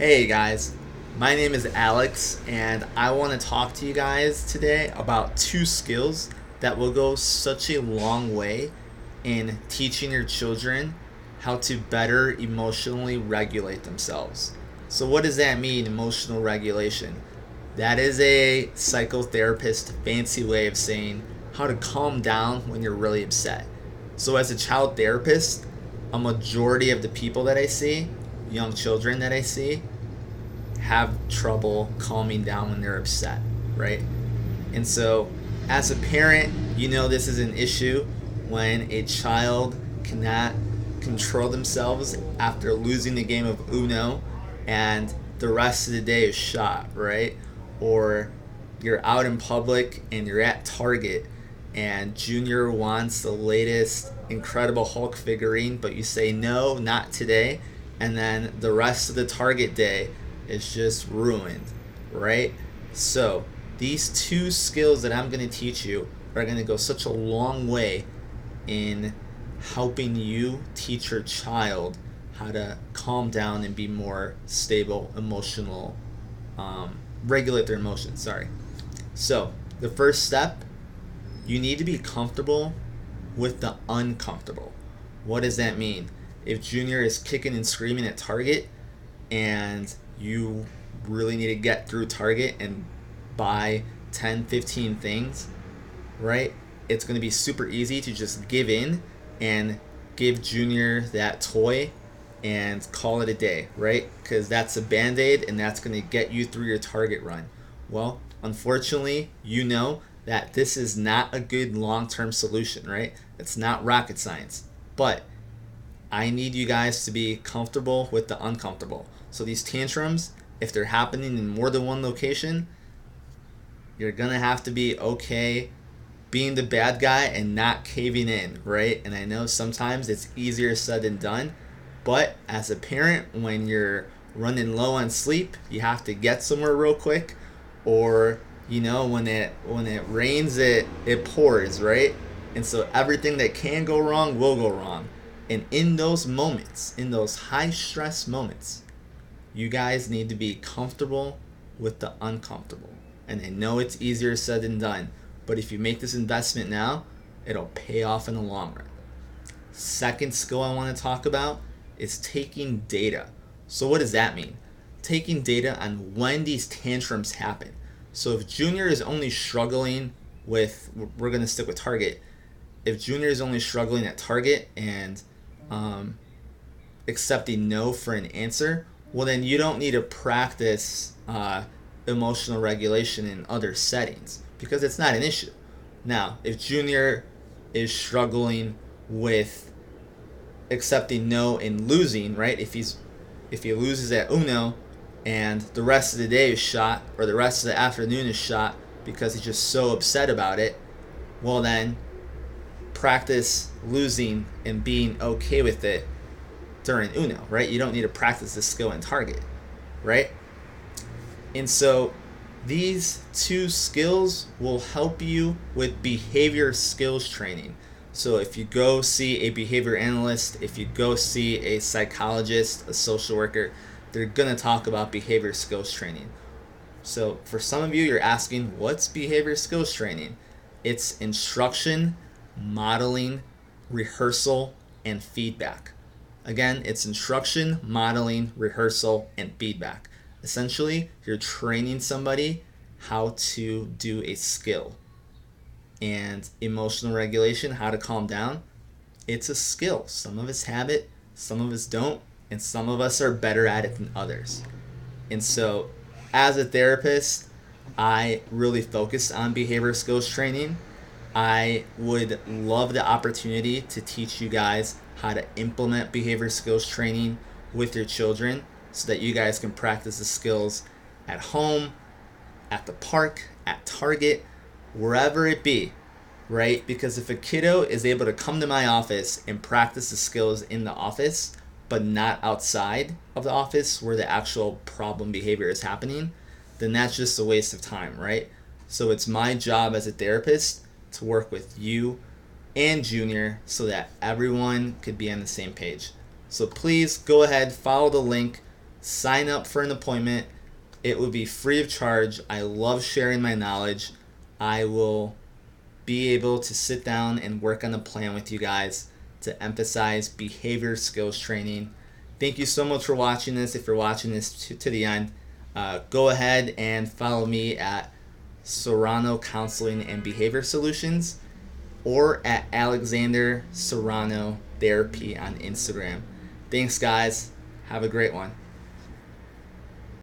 Hey guys, my name is Alex, and I want to talk to you guys today about two skills that will go such a long way in teaching your children how to better emotionally regulate themselves. So, what does that mean, emotional regulation? That is a psychotherapist fancy way of saying how to calm down when you're really upset. So, as a child therapist, a majority of the people that I see, young children that I see, have trouble calming down when they're upset, right? And so, as a parent, you know this is an issue when a child cannot control themselves after losing the game of Uno and the rest of the day is shot, right? Or you're out in public and you're at Target and Junior wants the latest Incredible Hulk figurine, but you say no, not today, and then the rest of the Target day is just ruined, right? So, these two skills that I'm going to teach you are going to go such a long way in helping you teach your child how to calm down and be more stable, regulate their emotions. Sorry. So, the first step, you need to be comfortable with the uncomfortable. What does that mean? If Junior is kicking and screaming at Target and you really need to get through Target and buy 10, 15 things, right? It's going to be super easy to just give in and give Junior that toy and call it a day, right? Because that's a band aid and that's going to get you through your Target run. Well, unfortunately, you know that this is not a good long term solution, right? It's not rocket science. But I need you guys to be comfortable with the uncomfortable. So these tantrums, if they're happening in more than one location, you're going to have to be okay being the bad guy and not caving in, right? And I know sometimes it's easier said than done, but as a parent, when you're running low on sleep, you have to get somewhere real quick, or when it rains, it pours, right? And so everything that can go wrong will go wrong. And in those moments, in those high stress moments, you guys need to be comfortable with the uncomfortable. And I know it's easier said than done, but if you make this investment now, it'll pay off in the long run. Second skill I want to talk about is taking data. So, what does that mean? Taking data on when these tantrums happen. So, if Junior is only struggling we're going to stick with Target. If Junior is only struggling at Target and accepting no for an answer, well, then you don't need to practice emotional regulation in other settings because it's not an issue. Now, if Junior is struggling with accepting no and losing, right? If he loses at Uno and the rest of the day is shot or the rest of the afternoon is shot because he's just so upset about it, well then practice losing and being okay with it during Uno, right? You don't need to practice this skill in Target, right? And so these two skills will help you with behavior skills training. So if you go see a behavior analyst, if you go see a psychologist, a social worker, they're going to talk about behavior skills training. So for some of you, you're asking, what's behavior skills training? It's instruction, modeling, rehearsal, and feedback. Again, it's instruction, modeling, rehearsal, and feedback. Essentially, you're training somebody how to do a skill. And emotional regulation, how to calm down, it's a skill. Some of us have it, some of us don't, and some of us are better at it than others. And so, as a therapist, I really focus on behavior skills training. I would love the opportunity to teach you guys how to implement behavior skills training with your children so that you guys can practice the skills at home, at the park, at Target, wherever it be, right? Because if a kiddo is able to come to my office and practice the skills in the office, but not outside of the office where the actual problem behavior is happening, then that's just a waste of time, right? So it's my job as a therapist to work with you and Junior so that everyone could be on the same page. So please go ahead, follow the link, sign up for an appointment. It will be free of charge. I love sharing my knowledge. I will be able to sit down and work on a plan with you guys to emphasize behavior skills training. Thank you so much for watching this. If you're watching this to the end, go ahead and follow me at Serrano Counseling and Behavior Solutions or at Alexander Serrano Therapy on Instagram. Thanks, guys. Have a great one.